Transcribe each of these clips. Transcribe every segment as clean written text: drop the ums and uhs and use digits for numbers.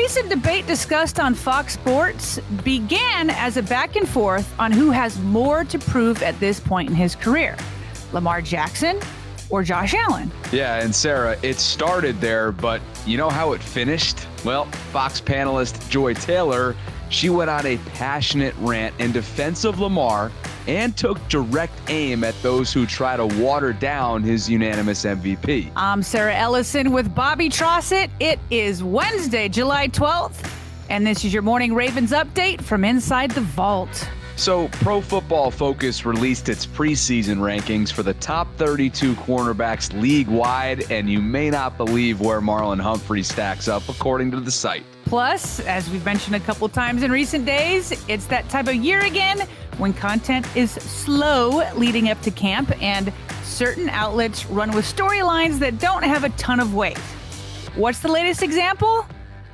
recent debate discussed on Fox Sports began as a back and forth on who has more to prove at this point in his career, Lamar Jackson or Josh Allen. Yeah, and Sarah, it started there, but you know how it finished? Well, Fox panelist Joy Taylor, she went on a passionate rant in defense of Lamar and took direct aim at those who try to water down his unanimous MVP. I'm Sarah Ellison with Bobby Trossett. It is Wednesday, July 12th, and this is your morning Ravens update from inside the vault. So Pro Football Focus released its preseason rankings for the top 32 cornerbacks league-wide, and you may not believe where Marlon Humphrey stacks up according to the site. Plus, as we've mentioned a couple times in recent days, it's that type of year again when content is slow leading up to camp and certain outlets run with storylines that don't have a ton of weight. What's the latest example?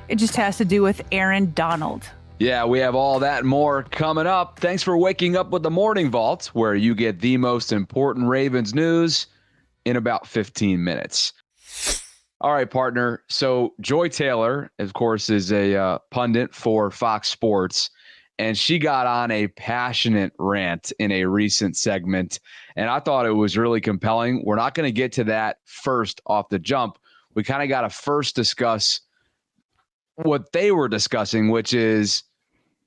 It just has to do with Aaron Donald. Yeah, we have all that and more coming up. Thanks for waking up with the Morning Vault, where you get the most important Ravens news in about 15 minutes. All right, partner. So Joy Taylor, of course, is a pundit for Fox Sports, and she got on a passionate rant in a recent segment, and I thought it was really compelling. We're not going to get to that first off the jump. We kind of got to first discuss what they were discussing, which is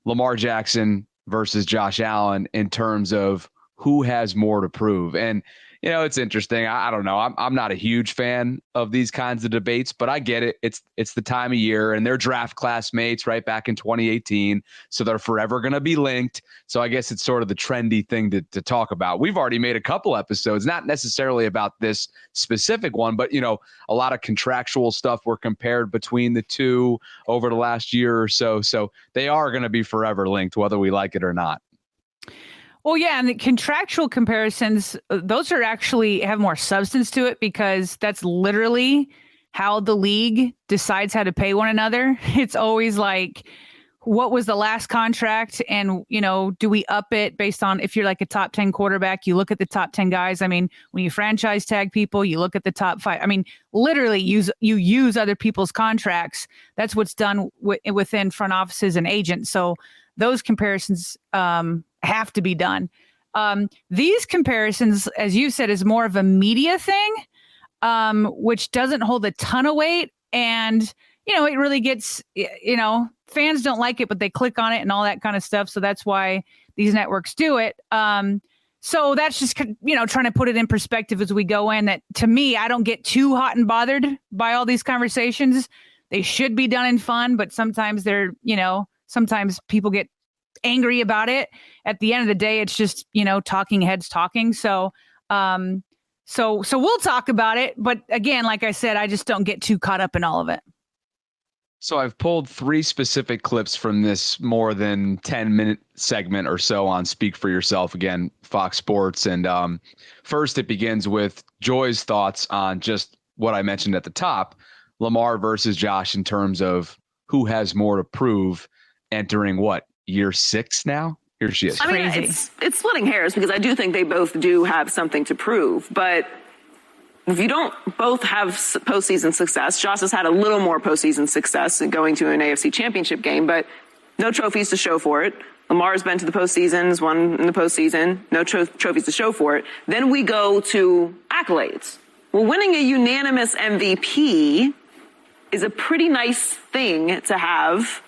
Lamar Jackson versus Josh Allen in terms of who has more to prove. And, you know, it's interesting. I don't know. I'm not a huge fan of these kinds of debates, but I get it. It's the time of year, and they're draft classmates right back in 2018. So they're forever going to be linked. So I guess it's sort of the trendy thing to talk about. We've already made a couple episodes, not necessarily about this specific one, but, you know, a lot of contractual stuff were compared between the two over the last year or so. So they are going to be forever linked, whether we like it or not. Well, yeah, and the contractual comparisons, those are actually have more substance to it because that's literally how the league decides how to pay one another. It's always like, what was the last contract? And, you know, do we up it based on if you're like a top 10 quarterback, you look at the top 10 guys. I mean, when you franchise tag people, you look at the top 5. I mean, literally you use other people's contracts. That's what's done within front offices and agents. So those comparisons have to be done. These comparisons, as you said, is more of a media thing, which doesn't hold a ton of weight. And, you know, it really gets, you know, fans don't like it, but they click on it and all that kind of stuff. So that's why these networks do it. So that's just, you know, trying to put it in perspective as we go in, that to me, I don't get too hot and bothered by all these conversations. They should be done in fun, but sometimes they're, you know, sometimes people get angry about it. At the end of the day, it's just, you know, talking heads talking. So we'll talk about it. But again, like I said, I just don't get too caught up in all of it. So I've pulled 3 specific clips from this more than 10-minute segment or so on Speak for Yourself, again, Fox Sports. And first, it begins with Joy's thoughts on just what I mentioned at the top, Lamar versus Josh in terms of who has more to prove entering what, year 6 now? Here she is. I mean, it's splitting hairs because I do think they both do have something to prove, but if you don't both have postseason success, Josh has had a little more postseason success going to an AFC championship game, but no trophies to show for it. Lamar's been to the postseason, has won in the postseason, no trophies to show for it. Then we go to accolades. Well, winning a unanimous MVP is a pretty nice thing to have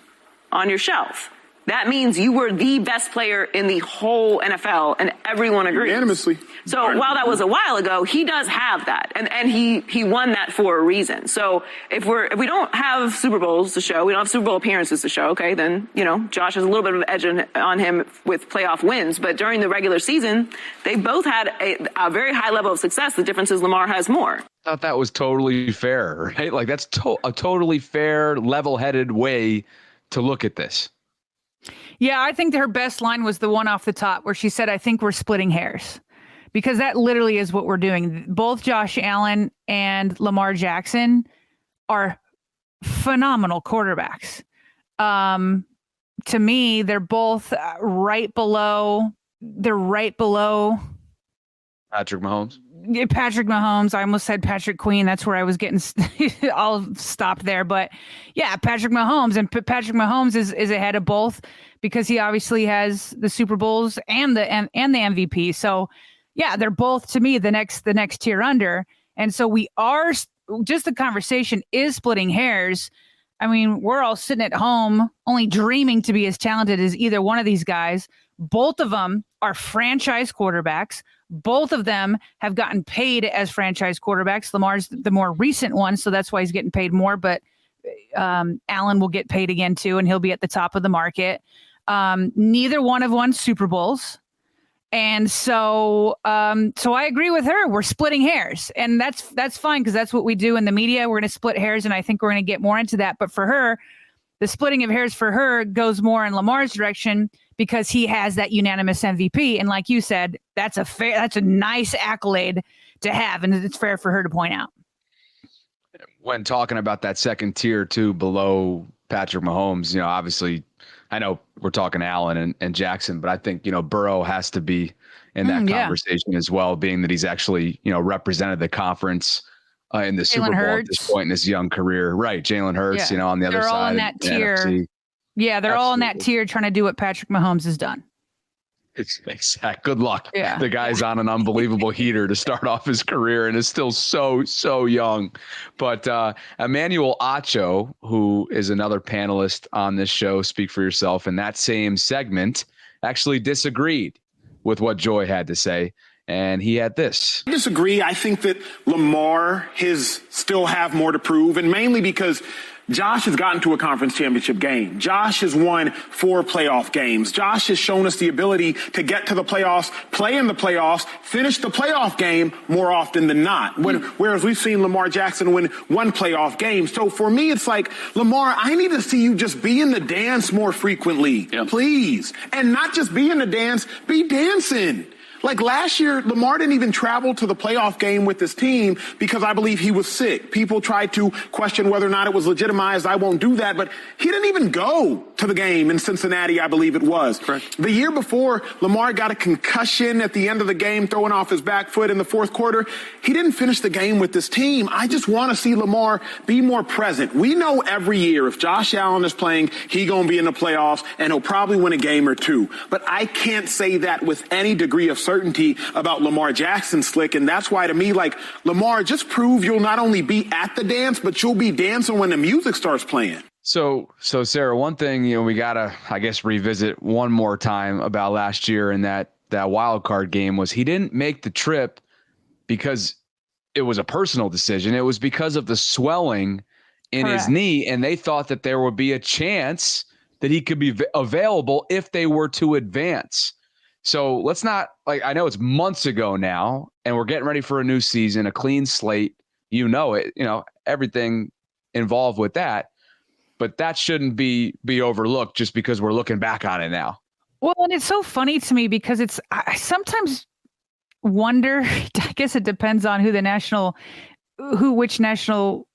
on your shelf. That means you were the best player in the whole NFL, and everyone agrees. Unanimously. So while that was a while ago, he does have that, and he won that for a reason. So if we don't have Super Bowls to show, we don't have Super Bowl appearances to show, okay, then, you know, Josh has a little bit of an edge on him with playoff wins. But during the regular season, they both had a very high level of success. The difference is Lamar has more. I thought that was totally fair, right? Like that's a totally fair, level-headed way to look at this. Yeah, I think her best line was the one off the top where she said, I think we're splitting hairs, because that literally is what we're doing. Both Josh Allen and Lamar Jackson are phenomenal quarterbacks. To me, they're both right below. They're right below Patrick Mahomes. Patrick Mahomes. I almost said Patrick Queen. That's where I was getting all stopped there. But yeah, Patrick Mahomes, and Patrick Mahomes is ahead of both because he obviously has the Super Bowls and the MVP. So yeah, they're both to me the next tier under. And so we are just, the conversation is splitting hairs. I mean, we're all sitting at home only dreaming to be as talented as either one of these guys. Both of them are franchise quarterbacks. Both of them have gotten paid as franchise quarterbacks. Lamar's the more recent one, so that's why he's getting paid more. But Allen will get paid again too, and he'll be at the top of the market. Neither one have won Super Bowls. And so I agree with her. We're splitting hairs, and that's fine because that's what we do in the media. We're going to split hairs, and I think we're going to get more into that. But for her, the splitting of hairs for her goes more in Lamar's direction because he has that unanimous MVP. And like you said, that's a nice accolade to have, and it's fair for her to point out. When talking about that second tier too, below Patrick Mahomes, obviously, I know we're talking Allen and Jackson, but I think, Burrow has to be in that conversation as well, being that he's actually, represented the conference in the Super Bowl at this point in his young career. Right. Jalen Hurts, on the other side. They're all in that tier. NFC. Yeah, they're all in that tier trying to do what Patrick Mahomes has done. Exact. Good luck. Yeah. The guy's on an unbelievable heater to start off his career and is still so young. But Emmanuel Acho, who is another panelist on this show, Speak for Yourself, in that same segment, actually disagreed with what Joy had to say. And he had this. I disagree. I think that Lamar still have more to prove, and mainly because Josh has gotten to a conference championship game. Josh has won 4 playoff games. Josh has shown us the ability to get to the playoffs, play in the playoffs, finish the playoff game more often than not. Whereas we've seen Lamar Jackson win 1 playoff game. So for me, it's like, Lamar, I need to see you just be in the dance more frequently, please. And not just be in the dance, be dancing. Like last year, Lamar didn't even travel to the playoff game with his team because I believe he was sick. People tried to question whether or not it was legitimized. I won't do that, but he didn't even go to the game in Cincinnati, I believe it was. Correct. The year before, Lamar got a concussion at the end of the game, throwing off his back foot in the fourth quarter. He didn't finish the game with this team. I just want to see Lamar be more present. We know every year if Josh Allen is playing, he going to be in the playoffs and he'll probably win a game or 2. But I can't say that with any degree of certainty about Lamar Jackson, Slick. And that's why to me, like, Lamar, just prove you'll not only be at the dance, but you'll be dancing when the music starts playing. So Sarah, one thing, we got to, I guess, revisit one more time about last year and that wild card game was he didn't make the trip because it was a personal decision. It was because of the swelling in his knee. And they thought that there would be a chance that he could be available if they were to advance. So let's not, I know it's months ago now and we're getting ready for a new season, a clean slate, everything involved with that, but that shouldn't be overlooked just because we're looking back on it now. Well, and it's so funny to me because I sometimes wonder, I guess it depends on which national,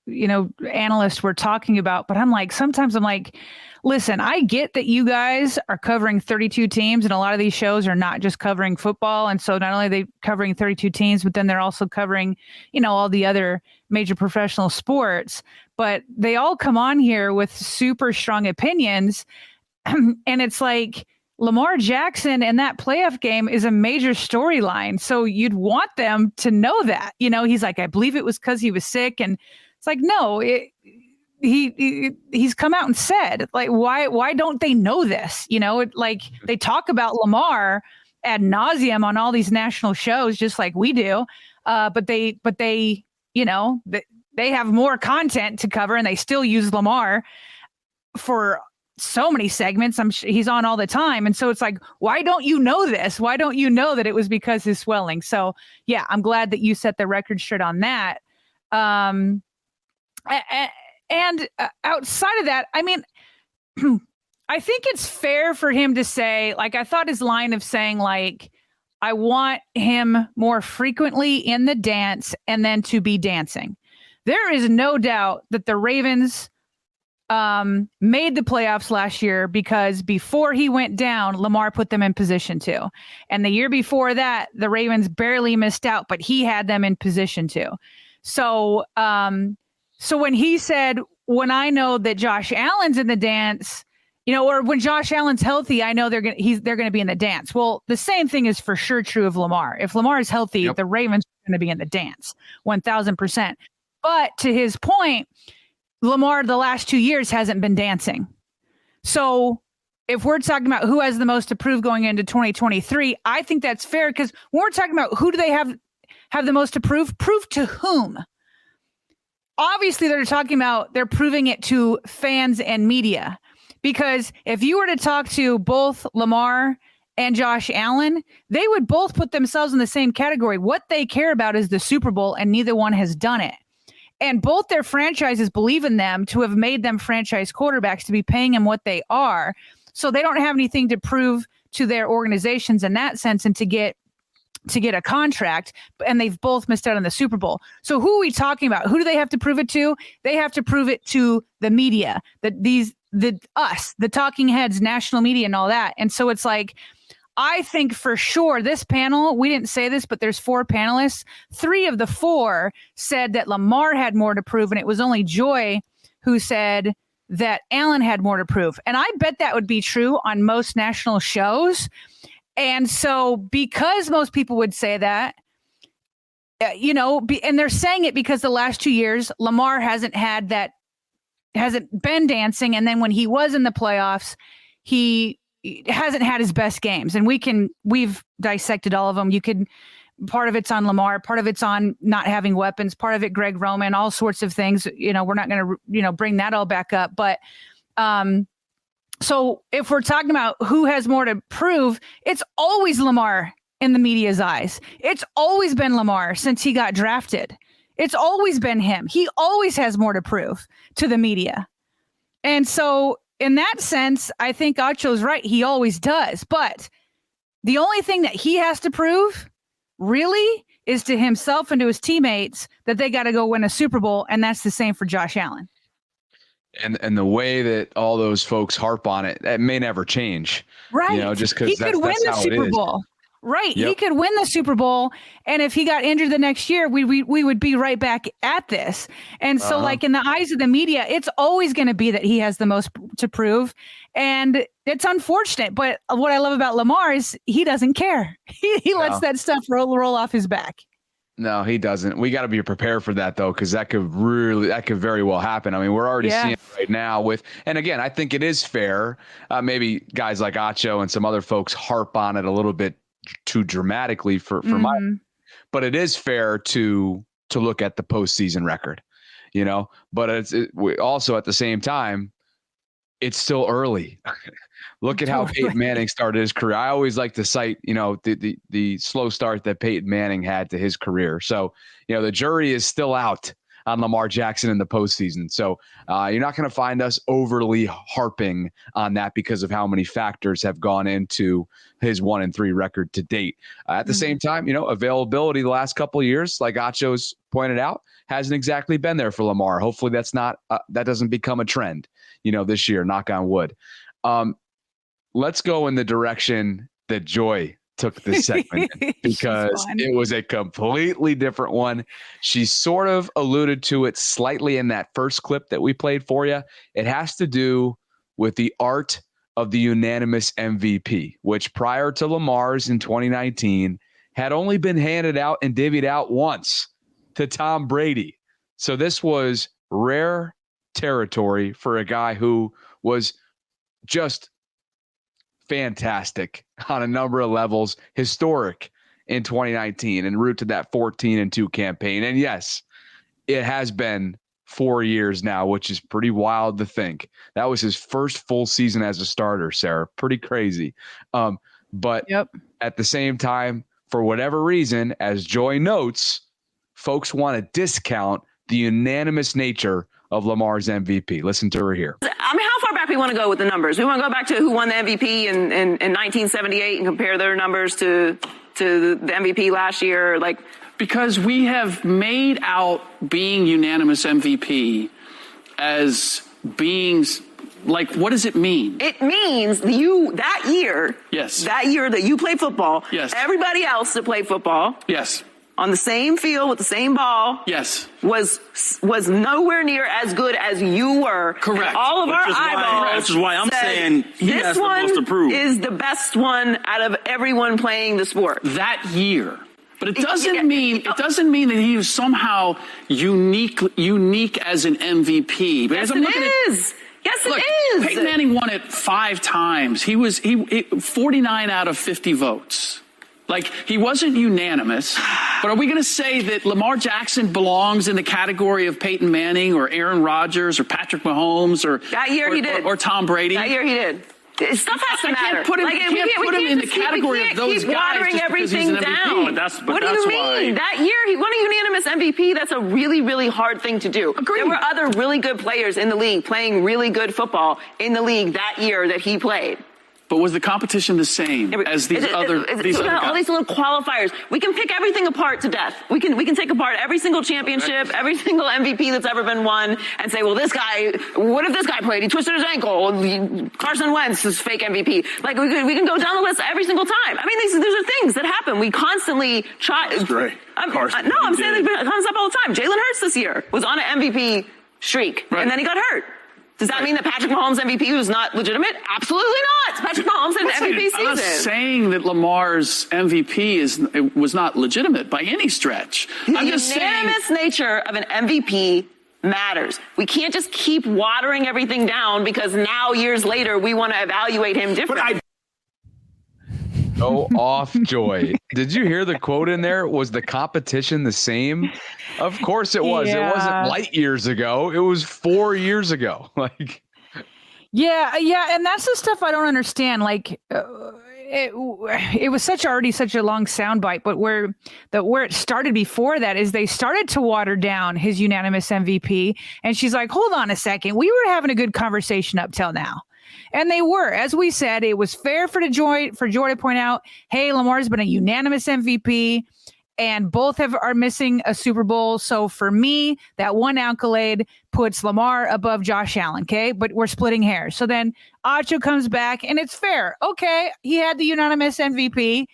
analyst we're talking about, but sometimes I'm like, listen, I get that you guys are covering 32 teams and a lot of these shows are not just covering football. And so not only are they covering 32 teams, but then they're also covering, all the other major professional sports, but they all come on here with super strong opinions. And it's like Lamar Jackson and that playoff game is a major storyline. So you'd want them to know that, he's like, I believe it was because he was sick. And it's like, no, he's come out and said, like, why don't they know this? They talk about Lamar ad nauseum on all these national shows, just like we do. But they have more content to cover and they still use Lamar for so many segments. I'm sure he's on all the time. And so it's like, why don't you know this? Why don't you know that it was because his swelling? So yeah, I'm glad that you set the record straight on that. And outside of that, I mean, I think it's fair for him to say, I thought his line of saying, I want him more frequently in the dance and then to be dancing. There is no doubt that the Ravens made the playoffs last year because before he went down, Lamar put them in position to. And the year before that, the Ravens barely missed out, but he had them in position to. So, so when he said, when I know that Josh Allen's in the dance, or when Josh Allen's healthy, I know they're going to be in the dance. Well, the same thing is for sure true of Lamar. If Lamar is healthy, the Ravens are going to be in the dance 1,000%. But to his point, Lamar the last 2 years hasn't been dancing. So if we're talking about who has the most to prove going into 2023, I think that's fair, because when we're talking about who do they have the most to prove to whom? Obviously, they're proving it to fans and media, because if you were to talk to both Lamar and Josh Allen, they would both put themselves in the same category. What they care about is the Super Bowl, and neither one has done it. And both their franchises believe in them to have made them franchise quarterbacks, to be paying them what they are. So they don't have anything to prove to their organizations in that sense, and to get a contract, and they've both missed out on the Super Bowl. So who are we talking about? Who do they have to prove it to? They have to prove it to the media, the talking heads, national media and all that. And so it's like, I think for sure this panel, we didn't say this, but there's 4 panelists. 3 of the 4 said that Lamar had more to prove, and it was only Joy who said that Allen had more to prove. And I bet that would be true on most national shows. And so because most people would say that, and they're saying it because the last 2 years, Lamar hasn't been dancing. And then when he was in the playoffs, he hasn't had his best games. And we've dissected all of them. Part of it's on Lamar, part of it's on not having weapons, part of it, Greg Roman, all sorts of things. We're not going to, bring that all back up. But, so if we're talking about who has more to prove, it's always Lamar in the media's eyes. It's always been Lamar since he got drafted. It's always been him. He always has more to prove to the media. And so in that sense, I think Acho's right. He always does. But the only thing that he has to prove really is to himself and to his teammates that they got to go win a Super Bowl. And that's the same for Josh Allen. And the way that all those folks harp on it, that may never change. Right. Just because he could win the Super Bowl. Right. Yep. He could win the Super Bowl. And if he got injured the next year, we would be right back at this. And so like in the eyes of the media, it's always going to be that he has the most to prove. And it's unfortunate. But what I love about Lamar is he doesn't care. He lets that stuff roll off his back. No, he doesn't. We got to be prepared for that, though, because that could very well happen. I mean, we're already seeing it right now and again, I think it is fair. Maybe guys like Acho and some other folks harp on it a little bit too dramatically for but it is fair to look at the postseason record, but we also at the same time, it's still early. Look at how Peyton Manning started his career. I always like to cite, the slow start that Peyton Manning had to his career. So, the jury is still out on Lamar Jackson in the postseason. So you're not going to find us overly harping on that because of how many factors have gone into his 1-3 record to date. At the same time, availability the last couple of years, like Acho's pointed out, hasn't exactly been there for Lamar. Hopefully that's not that doesn't become a trend, this year, knock on wood. Let's go in the direction that Joy took this segment because it was a completely different one. She sort of alluded to it slightly in that first clip that we played for you. It has to do with the art of the unanimous MVP, which prior to Lamar's in 2019 had only been handed out and divvied out once to Tom Brady. So this was rare territory for a guy who was just fantastic on a number of levels, historic in 2019 en route to that 14-2 campaign. And yes, it has been 4 years now, which is pretty wild to think. That was his first full season as a starter, Sarah. Pretty crazy. But at the same time, for whatever reason, as Joy notes, folks want to discount the unanimous nature of Lamar's MVP. Listen to her here. I mean, how far back we want to go with the numbers? We want to go back to who won the MVP in 1978 and compare their numbers to the MVP last year? Because we have made out being unanimous MVP as being like, what does it mean? It means that year that you played football, everybody else that played football, on the same field with the same ball, was nowhere near as good as you were. Correct. And all of our eyeballs. Which is why I'm saying he has the most to prove. This one is the best one out of everyone playing the sport that year. But it doesn't mean that he was somehow unique as an MVP. But yes, it is. Yes, it is. Peyton Manning won it 5 times. He 49 out of 50 votes. Like, he wasn't unanimous. But are we going to say that Lamar Jackson belongs in the category of Peyton Manning or Aaron Rodgers or Patrick Mahomes or that year he did, or Tom Brady? That year he did. Stuff has to matter. Can't put him, put him in the category of those guys just because he's an MVP. Down. What do you mean? That year he won a unanimous MVP. That's a really, really hard thing to do. Agreed. There were other really good players in the league playing really good football in the league that year that he played. But was the competition the same as these other guys? All these little qualifiers. We can pick everything apart to death. We can take apart every single championship, every single MVP that's ever been won, and say, well, this guy, what if this guy played? He twisted his ankle. Carson Wentz is fake MVP. Like, we can go down the list every single time. I mean, these are things that happen. We constantly try. That's great. I'm saying it comes up all the time. Jalen Hurts this year was on an MVP streak, and then he got hurt. Does that mean that Patrick Mahomes' MVP was not legitimate? Absolutely not. Patrick Mahomes had an MVP season. I'm not saying that Lamar's MVP was not legitimate by any stretch. I'm just saying the unanimous nature of an MVP matters. We can't just keep watering everything down because now, years later, we want to evaluate him differently. Go off, Joy. Did you hear the quote in there? Was the competition the same? Of course it was. Yeah. It wasn't light years ago. It was 4 years ago. Yeah, and that's the stuff I don't understand. Like, it was already such a long soundbite, but where it started before that is they started to water down his unanimous MVP, and she's like, "Hold on a second, we were having a good conversation up till now." And they were, as we said, it was fair for Joy to point out, hey, Lamar's been a unanimous MVP, and both are missing a Super Bowl. So for me, that one accolade puts Lamar above Josh Allen, okay? But we're splitting hairs. So then Acho comes back, and it's fair. Okay, he had the unanimous MVP,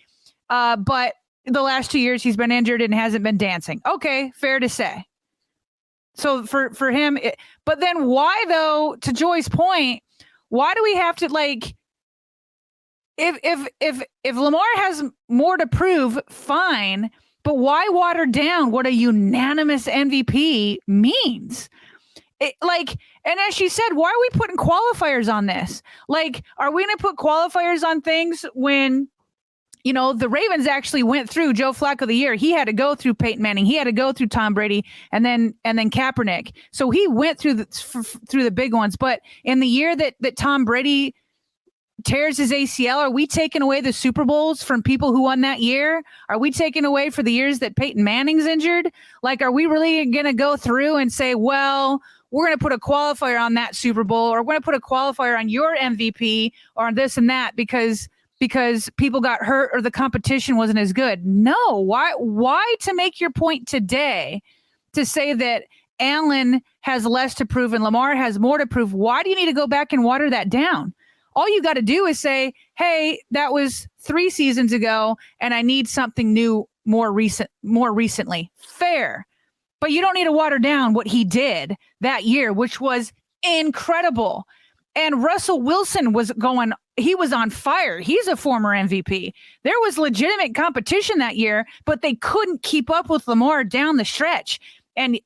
but the last 2 years he's been injured and hasn't been dancing. Okay, fair to say. So for him, but then why, though, to Joy's point, why do we have to, like, if Lamar has more to prove, fine, but why water down what a unanimous MVP means? And as she said, why are we putting qualifiers on this? Like, are we going to put qualifiers on things when, the Ravens actually went through Joe Flacco the year? He had to go through Peyton Manning. He had to go through Tom Brady and then Kaepernick. So he went through the big ones. But in the year that Tom Brady tears his ACL, are we taking away the Super Bowls from people who won that year? Are we taking away for the years that Peyton Manning's injured? Like, are we really going to go through and say, well, we're going to put a qualifier on that Super Bowl, or we're going to put a qualifier on your MVP or on this and that because people got hurt or the competition wasn't as good? No. Why to make your point today to say that Allen has less to prove and Lamar has more to prove? Why do you need to go back and water that down? All you got to do is say, hey, that was 3 seasons ago and I need something new more recently. Fair. But you don't need to water down what he did that year, which was incredible. And Russell Wilson he was on fire. He's a former MVP. There was legitimate competition that year, but they couldn't keep up with Lamar down the stretch. And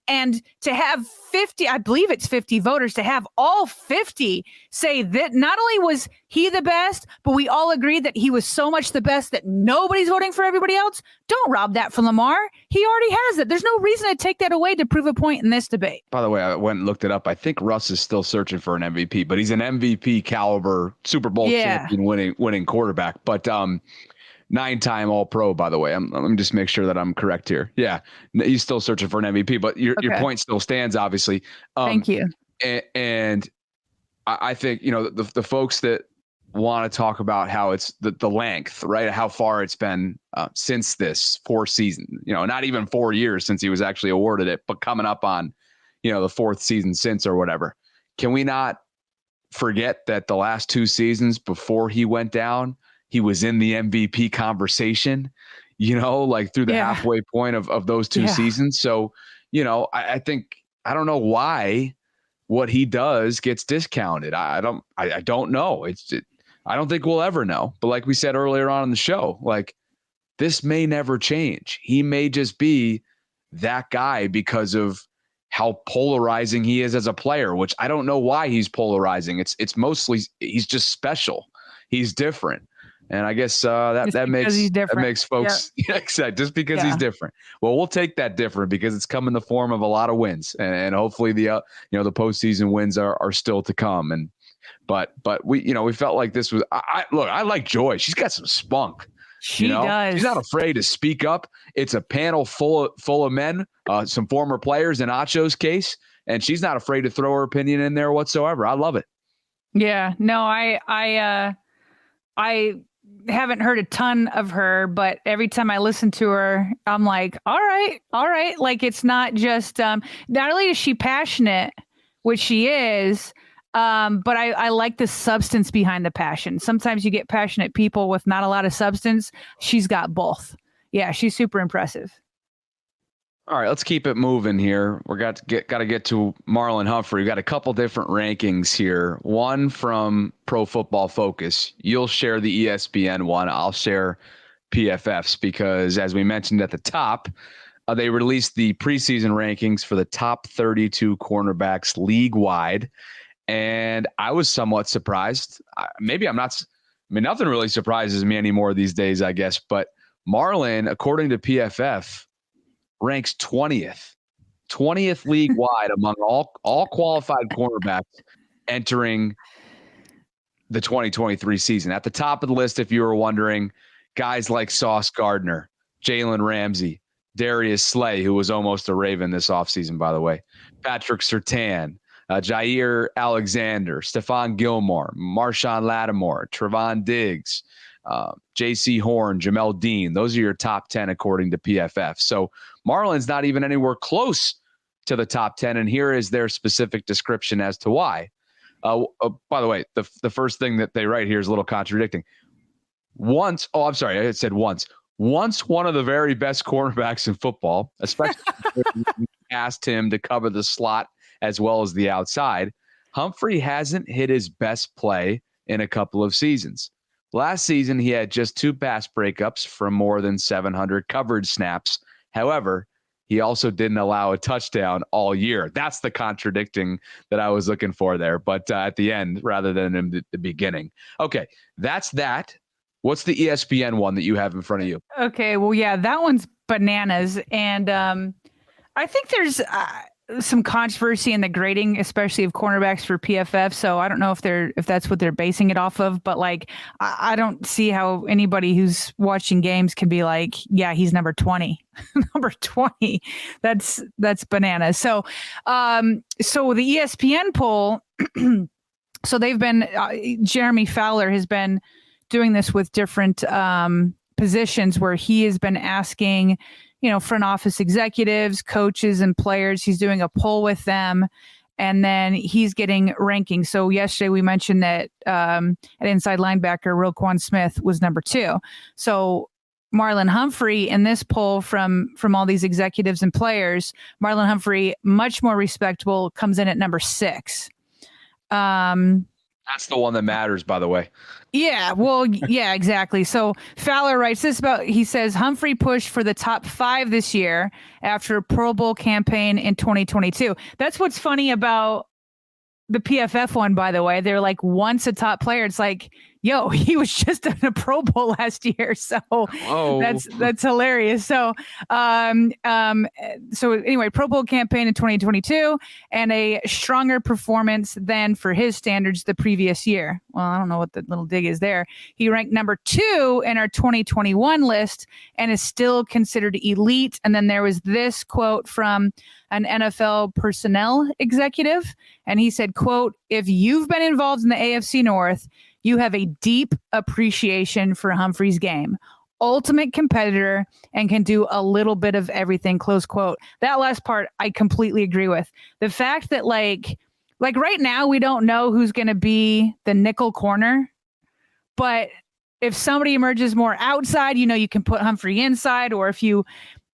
to have 50, I believe it's 50 voters, to have all 50 say that not only was he the best, but we all agreed that he was so much the best that nobody's voting for everybody else. Don't rob that from Lamar. He already has it. There's no reason to take that away to prove a point in this debate. By the way, I went and looked it up. I think Russ is still searching for an MVP, but he's an MVP caliber Super Bowl champion winning quarterback. But 9-time All-Pro, by the way. Let me just make sure that I'm correct here. Yeah, he's still searching for an MVP, but your point still stands, obviously. Thank you. And I think, the folks that want to talk about how it's the length, right? How far it's been since this 4 season, not even 4 years since he was actually awarded it, but coming up on, the 4th season since or whatever. can we not forget that the last 2 seasons before he went down, he was in the MVP conversation, like through the halfway point of those 2 seasons. So, I think, I don't know why what he does gets discounted. I don't know. I don't think we'll ever know. But like we said earlier on in the show, like this may never change. He may just be that guy because of how polarizing he is as a player, which I don't know why he's polarizing. It's mostly he's just special. He's different. And I guess that makes folks excited just because he's different. Well, we'll take that different because it's come in the form of a lot of wins, and hopefully the postseason wins are still to come. But we felt like this was. I like Joy. She's got some spunk. She does. She's not afraid to speak up. It's a panel full of men, some former players in Acho's case, and she's not afraid to throw her opinion in there whatsoever. I love it. Yeah. No, I haven't heard a ton of her, but every time I listen to her, I'm like, all right. Like, it's not just, not only is she passionate, which she is, but I like the substance behind the passion. Sometimes you get passionate people with not a lot of substance. She's got both. Yeah, she's super impressive. All right, let's keep it moving here. We're got to get to Marlon Humphrey. We got a couple different rankings here. One from Pro Football Focus. You'll share the ESPN one. I'll share PFF's because, as we mentioned at the top, they released the preseason rankings for the top 32 cornerbacks league-wide, and I was somewhat surprised. Maybe I'm not. I mean, nothing really surprises me anymore these days, I guess. But Marlon, according to PFF, ranks 20th league-wide among all qualified cornerbacks entering the 2023 season. At the top of the list, if you were wondering, guys like Sauce Gardner, Jalen Ramsey, Darius Slay, who was almost a Raven this offseason, by the way, Patrick Surtain, Jair Alexander, Stephon Gilmore, Marshawn Lattimore, Trevon Diggs, J.C. Horn, Jamel Dean. Those are your top 10 according to PFF. So Marlon's not even anywhere close to the top 10, and here is their specific description as to why. By the way, the first thing that they write here is a little contradicting. Once one of the very best cornerbacks in football, especially asked him to cover the slot as well as the outside, Humphrey hasn't hit his best play in a couple of seasons. Last season, he had just 2 pass breakups from more than 700 coverage snaps. However, he also didn't allow a touchdown all year. That's the contradicting that I was looking for there, but at the end rather than in the beginning. Okay, that's that. What's the ESPN one that you have in front of you? Okay, well, yeah, that one's bananas. And I think there's some controversy in the grading, especially of cornerbacks for PFF. So I don't know if that's what they're basing it off of, but like, I don't see how anybody who's watching games can be like, yeah, he's number 20, number 20. That's bananas. So, so the ESPN poll, so they've been, Jeremy Fowler has been doing this with different positions where he has been asking, front office executives, coaches, and players. He's doing a poll with them, and then he's getting rankings. So yesterday we mentioned that at inside linebacker, Roquan Smith was number 2. So Marlon Humphrey in this poll from all these executives and players, Marlon Humphrey, much more respectable, comes in at number 6. That's the one that matters, by the way. Yeah, well, yeah, exactly. So Fowler writes this he says, Humphrey pushed for the top 5 this year after a Pro Bowl campaign in 2022. That's what's funny about the PFF one, by the way. They're like, once a top player, it's like, yo, he was just in a Pro Bowl last year. So that's hilarious. So, so anyway, Pro Bowl campaign in 2022 and a stronger performance than for his standards the previous year. Well, I don't know what the little dig is there. He ranked number 2 in our 2021 list and is still considered elite. And then there was this quote from an NFL personnel executive. And he said, quote, if you've been involved in the AFC North, you have a deep appreciation for Humphrey's game. Ultimate competitor and can do a little bit of everything, close quote. That last part, I completely agree with. The fact that, like, like right now, we don't know who's going to be the nickel corner, but if somebody emerges more outside, you can put Humphrey inside, or if you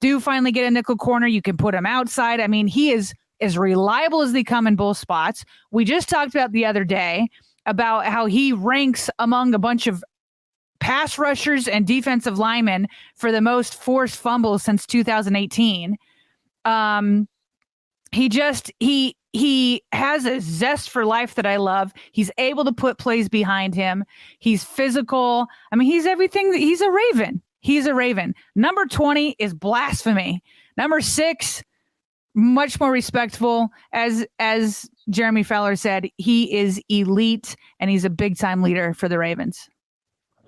do finally get a nickel corner, you can put him outside. I mean, he is as reliable as they come in both spots. We just talked about the other day about how he ranks among a bunch of pass rushers and defensive linemen for the most forced fumbles since 2018. He has a zest for life that I love. He's able to put plays behind him. He's physical. I mean, he's everything. He's a Raven. He's a Raven. Number 20 is blasphemy. Number 6, much more respectful. As Jeremy Fowler said, he is elite and he's a big time leader for the Ravens.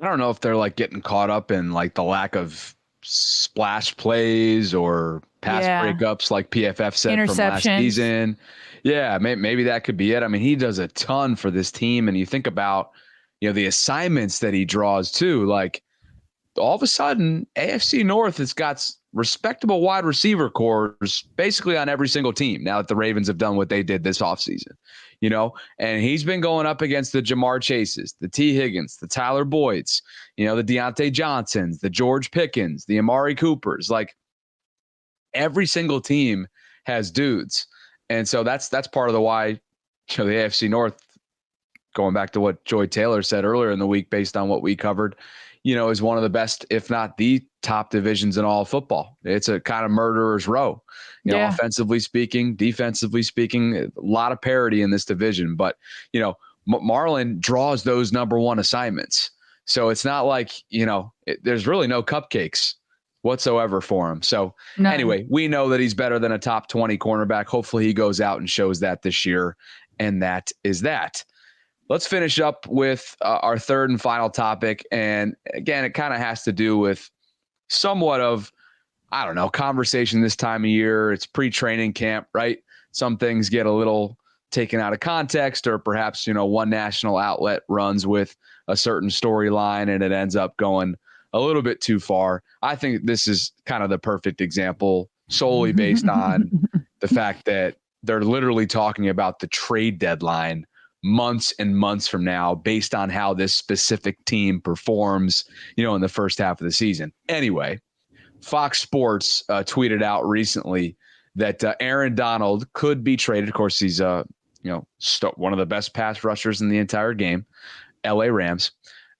I don't know if they're like getting caught up in like the lack of splash plays or pass breakups like PFF said from last season. Yeah, maybe that could be it. I mean, he does a ton for this team, and you think about, the assignments that he draws too. Like all of a sudden, AFC North has got respectable wide receiver cores basically on every single team now that the Ravens have done what they did this offseason. And he's been going up against the Jamar Chases, the T. Higgins, the Tyler Boyds, the Deontay Johnsons, the George Pickens, the Amari Coopers. Like every single team has dudes. And so that's part of the why, the AFC North, going back to what Joy Taylor said earlier in the week, based on what we covered, is one of the best, if not the top divisions in all of football. It's a kind of murderer's row, offensively speaking, defensively speaking, a lot of parity in this division. But, Marlon draws those number one assignments. So it's not like, there's really no cupcakes whatsoever for him. So anyway, we know that he's better than a top 20 cornerback. Hopefully he goes out and shows that this year. And that is that. Let's finish up with our third and final topic. And again, it kind of has to do with somewhat of, conversation this time of year. It's pre-training camp, right? Some things get a little taken out of context, or perhaps, one national outlet runs with a certain storyline and it ends up going a little bit too far. I think this is kind of the perfect example, solely based on the fact that they're literally talking about the trade deadline months and months from now, based on how this specific team performs, in the first half of the season. Anyway, Fox Sports tweeted out recently that Aaron Donald could be traded. Of course, he's one of the best pass rushers in the entire game. LA Rams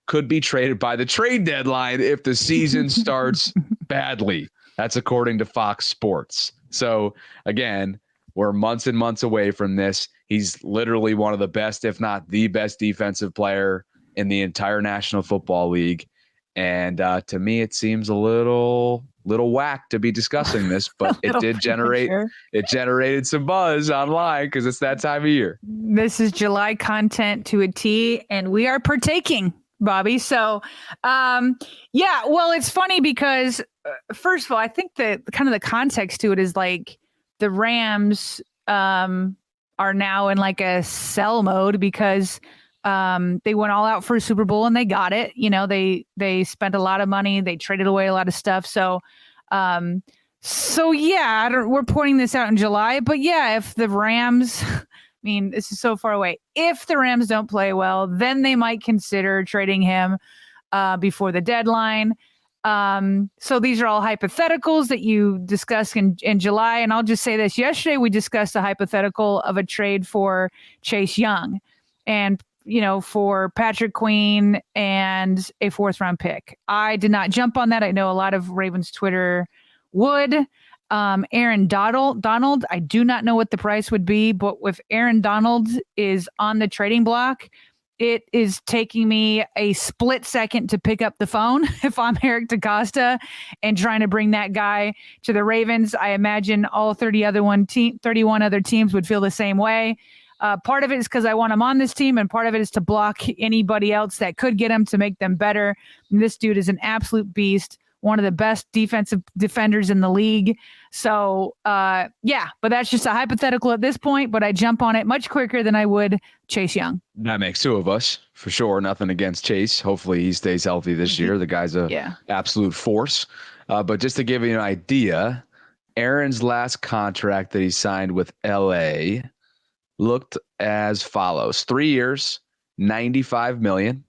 could be traded by the trade deadline if the season starts badly. That's according to Fox Sports. So again, we're months and months away from this. He's literally one of the best, if not the best defensive player in the entire National Football League. And to me, it seems a little whack to be discussing this, but it did generated some buzz online because it's that time of year. This is July content to a T, and we are partaking, Bobby. So, well, it's funny because first of all, I think that kind of the context to it is like the Rams are now in like a sell mode because they went all out for a Super Bowl and they got it. They spent a lot of money. They traded away a lot of stuff. So we're pointing this out in July. But yeah, if the Rams, this is so far away. If the Rams don't play well, then they might consider trading him before the deadline. So these are all hypotheticals that you discuss in July. And I'll just say this. Yesterday, we discussed a hypothetical of a trade for Chase Young and, for Patrick Queen and a 4th round pick. I did not jump on that. I know a lot of Ravens Twitter would. Aaron Donald, I do not know what the price would be, but if Aaron Donald is on the trading block, it is taking me a split second to pick up the phone if I'm Eric DaCosta and trying to bring that guy to the Ravens. I imagine all 31 other teams would feel the same way. Part of it is because I want him on this team, and part of it is to block anybody else that could get him to make them better. And this dude is an absolute beast, one of the best defensive defenders in the league. So, but that's just a hypothetical at this point, but I jump on it much quicker than I would Chase Young. That makes two of us, for sure. Nothing against Chase. Hopefully he stays healthy this year. The guy's a absolute force. But just to give you an idea, Aaron's last contract that he signed with LA looked as follows. 3 years, $95 million,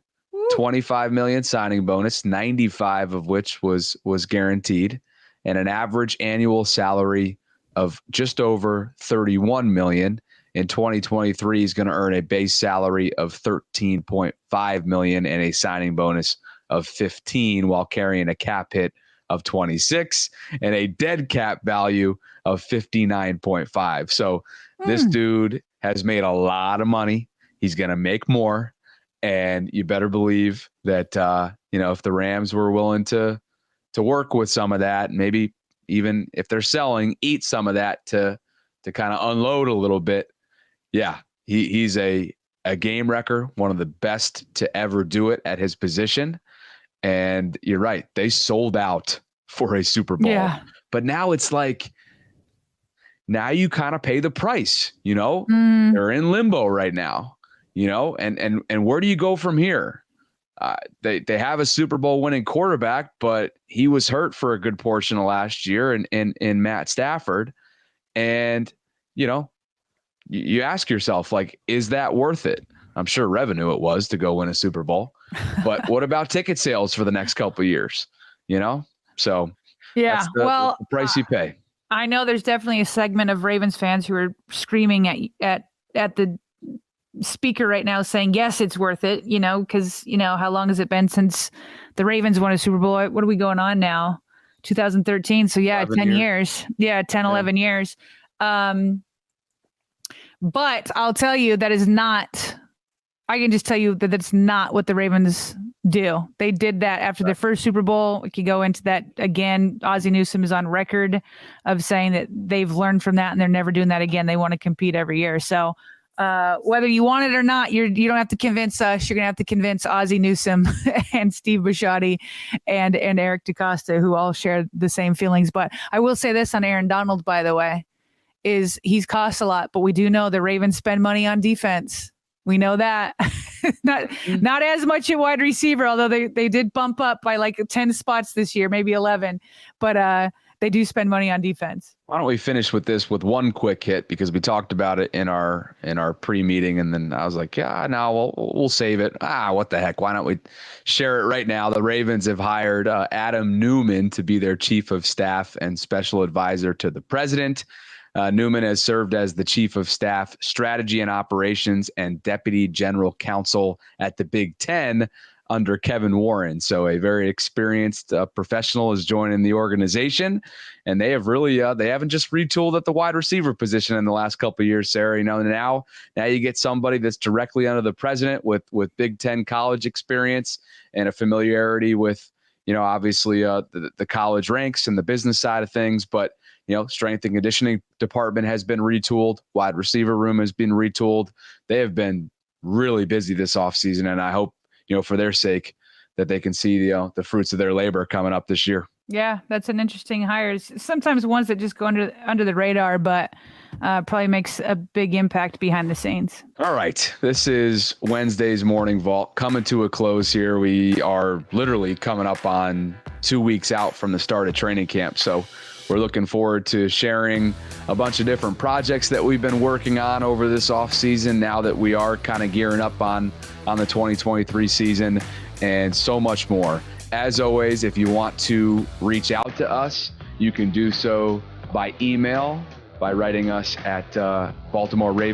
$25 million signing bonus, 95 of which was guaranteed, and an average annual salary of just over $31 million. In 2023, he's going to earn a base salary of $13.5 million and a signing bonus of 15 while carrying a cap hit of 26 and a dead cap value of 59.5. So this dude has made a lot of money. He's going to make more. And you better believe that, if the Rams were willing to work with some of that, maybe even if they're selling, eat some of that to kind of unload a little bit. Yeah, he's a game wrecker, one of the best to ever do it at his position. And you're right, they sold out for a Super Bowl. Yeah. But now it's like, now you kind of pay the price, They're in limbo right now, and where do you go from here? They have a Super Bowl winning quarterback, but he was hurt for a good portion of last year in Matt Stafford. And, you ask yourself, like, is that worth it? I'm sure revenue it was to go win a Super Bowl, but what about ticket sales for the next couple of years? So yeah, that's the price you pay. I know there's definitely a segment of Ravens fans who are screaming at the speaker right now saying, yes, it's worth it, because, how long has it been since the Ravens won a Super Bowl? What are we going on now? 2013. So yeah, 10 years. Yeah, 10, 11 years. But I'll tell you I can just tell you that that's not what the Ravens do. They did that after their first Super Bowl. We could go into that again. Ozzie Newsome is on record of saying that they've learned from that and they're never doing that again. They want to compete every year. So whether you want it or not, you don't have to convince us. You're going to have to convince Ozzie Newsome and Steve Bisciotti and Eric DeCosta, who all share the same feelings. But I will say this on Aaron Donald, by the way, is he's cost a lot, but we do know the Ravens spend money on defense. We know that. not as much at wide receiver, although they did bump up by like 10 spots this year, maybe 11. But they do spend money on defense. Why don't we finish with this with one quick hit, because we talked about it in our pre-meeting, and then I was like, yeah, no, we'll save it. What the heck? Why don't we share it right now? The Ravens have hired Adam Newman to be their chief of staff and special advisor to the president. Newman has served as the chief of staff, strategy and operations, and deputy general counsel at the Big Ten under Kevin Warren. So a very experienced professional is joining the organization, and they have really they haven't just retooled at the wide receiver position in the last couple of years, Sarah. Now you get somebody that's directly under the president with Big Ten college experience and a familiarity with obviously the college ranks and the business side of things, but strength and conditioning department has been retooled. Wide receiver room has been retooled. They have been really busy this offseason, and I hope, for their sake, that they can see the fruits of their labor coming up this year. Yeah, that's an interesting hire. Sometimes ones that just go under the radar, but probably makes a big impact behind the scenes. All right. This is Wednesday's Morning Vault coming to a close here. We are literally coming up on 2 weeks out from the start of training camp. So we're looking forward to sharing a bunch of different projects that we've been working on over this offseason now that we are kind of gearing up on the 2023 season, and so much more. As always, if you want to reach out to us, you can do so by email, by writing us at BaltimoreRavens